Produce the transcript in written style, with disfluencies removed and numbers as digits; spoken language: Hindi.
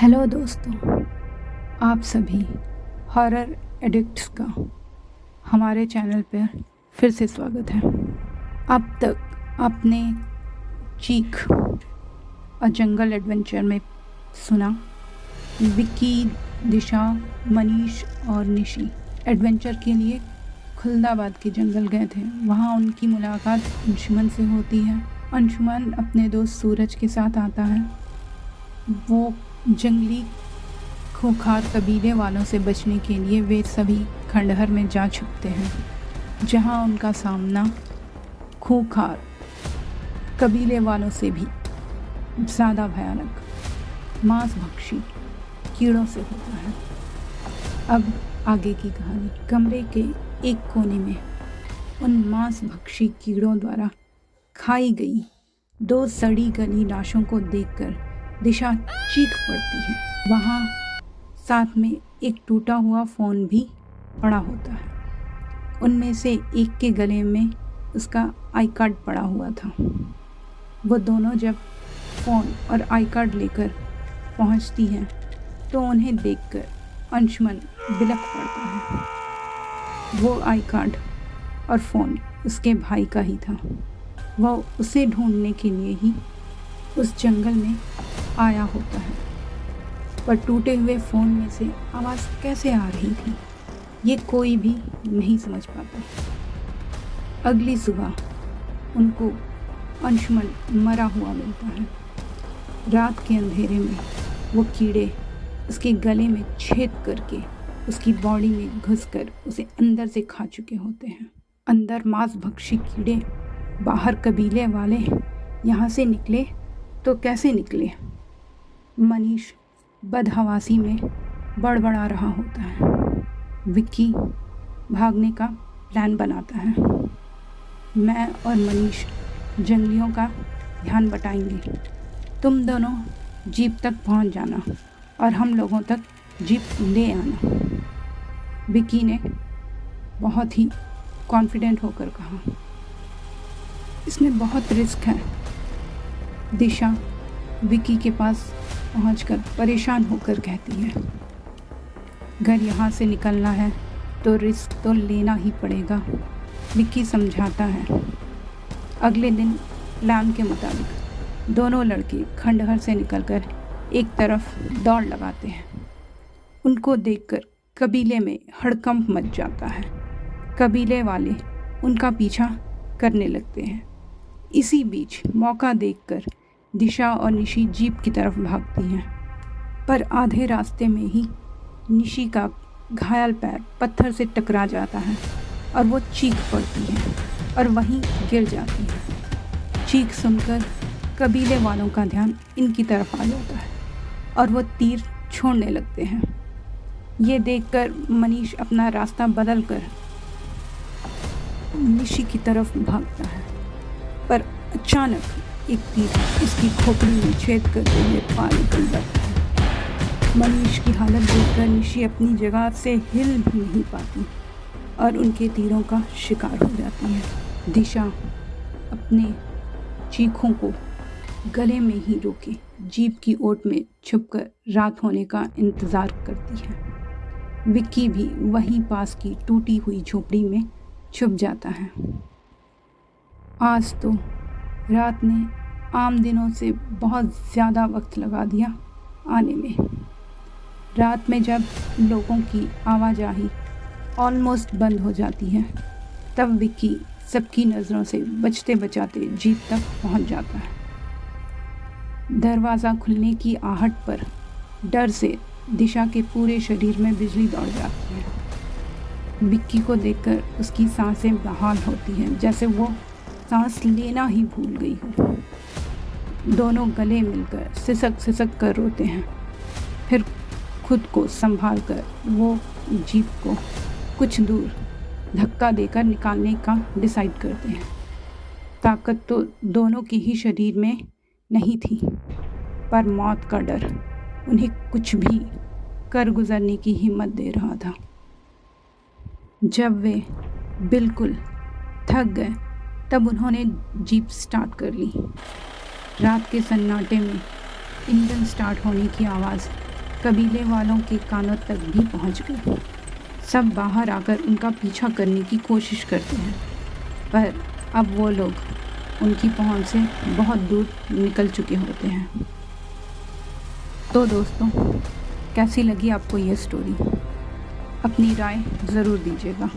हेलो दोस्तों, आप सभी हॉरर एडिक्ट्स का हमारे चैनल पर फिर से स्वागत है। अब तक आपने चीख और जंगल एडवेंचर में सुना विक्की, दिशा, मनीष और निशी एडवेंचर के लिए खुलदाबाद के जंगल गए थे। वहाँ उनकी मुलाकात अंशुमन से होती है। अंशुमन अपने दोस्त सूरज के साथ आता है। वो जंगली खूंखार कबीले वालों से बचने के लिए वे सभी खंडहर में जा छुपते हैं, जहां उनका सामना खूंखार कबीले वालों से भी ज़्यादा भयानक मांसभक्षी कीड़ों से होता है। अब आगे की कहानी। कमरे के एक कोने में उन मांसभक्षी कीड़ों द्वारा खाई गई 2 सड़ी गली लाशों को देखकर दिशा चीख पड़ती है। वहाँ साथ में एक टूटा हुआ फ़ोन भी पड़ा होता है। उनमें से एक के गले में उसका आई कार्ड पड़ा हुआ था। वो दोनों जब फ़ोन और आई कार्ड लेकर पहुँचती हैं तो उन्हें देखकर अंशुमन बिलख पड़ता है। वो आई कार्ड और फ़ोन उसके भाई का ही था। वह उसे ढूंढने के लिए ही उस जंगल में आया होता है, पर टूटे हुए फ़ोन में से आवाज़ कैसे आ रही थी ये कोई भी नहीं समझ पाता। अगली सुबह उनको अंशुमन मरा हुआ मिलता है। रात के अंधेरे में वो कीड़े उसके गले में छेद करके उसकी बॉडी में घुसकर उसे अंदर से खा चुके होते हैं। अंदर मांसभक्षी कीड़े, बाहर कबीले वाले। यहाँ से निकले तो कैसे निकले? मनीष बदहवासी में बड़बड़ा रहा होता है। विक्की भागने का प्लान बनाता है। मैं और मनीष जंगलियों का ध्यान बटाएंगे। तुम दोनों जीप तक पहुंच जाना और हम लोगों तक जीप ले आना। विक्की ने बहुत ही कॉन्फिडेंट होकर कहा। इसमें बहुत रिस्क है। दिशा विक्की के पास पहुंचकर परेशान होकर कहती है, अगर यहाँ से निकलना है तो रिस्क तो लेना ही पड़ेगा। विक्की समझाता है। अगले दिन प्लान के मुताबिक दोनों लड़के खंडहर से निकलकर एक तरफ दौड़ लगाते हैं। उनको देखकर कबीले में हड़कंप मच जाता है। कबीले वाले उनका पीछा करने लगते हैं। इसी बीच मौका देखकर दिशा और निशी जीप की तरफ भागती हैं, पर आधे रास्ते में ही निशी का घायल पैर पत्थर से टकरा जाता है और वो चीख पड़ती है और वहीं गिर जाती है। चीख सुनकर कबीले वालों का ध्यान इनकी तरफ आ जाता है और वो तीर छोड़ने लगते हैं। ये देखकर मनीष अपना रास्ता बदलकर निशी की तरफ भागता है, पर अचानक एक तीर उसकी खोपड़ी में छेद करते हुए पार निकल जाता है। मनीष की हालत देखकर निशी अपनी जगह से हिल भी नहीं पाती और उनके तीरों का शिकार हो जाती है। दिशा अपने चीखों को गले में ही रोके जीप की ओट में छुपकर रात होने का इंतज़ार करती है। विक्की भी वहीं पास की टूटी हुई झोपड़ी में छुप जाता है। आज तो रात ने आम दिनों से बहुत ज़्यादा वक्त लगा दिया आने में। रात में जब लोगों की आवाजाही ऑलमोस्ट बंद हो जाती है, तब विक्की सबकी नज़रों से बचते बचाते जीप तक पहुंच जाता है। दरवाज़ा खुलने की आहट पर डर से दिशा के पूरे शरीर में बिजली दौड़ जाती है। विक्की को देखकर उसकी सांसें बहाल होती हैं, जैसे वो सांस लेना ही भूल गई हो। दोनों गले मिलकर सिसक सिसक कर रोते हैं। फिर खुद को संभाल कर वो जीप को कुछ दूर धक्का देकर निकालने का डिसाइड करते हैं। ताकत तो दोनों के ही शरीर में नहीं थी, पर मौत का डर उन्हें कुछ भी कर गुजरने की हिम्मत दे रहा था। जब वे बिल्कुल थक गए तब उन्होंने जीप स्टार्ट कर ली। रात के सन्नाटे में इंजन स्टार्ट होने की आवाज़ कबीले वालों के कानों तक भी पहुंच गई। सब बाहर आकर उनका पीछा करने की कोशिश करते हैं, पर अब वो लोग उनकी पहुंच से बहुत दूर निकल चुके होते हैं। तो दोस्तों, कैसी लगी आपको ये स्टोरी? अपनी राय ज़रूर दीजिएगा।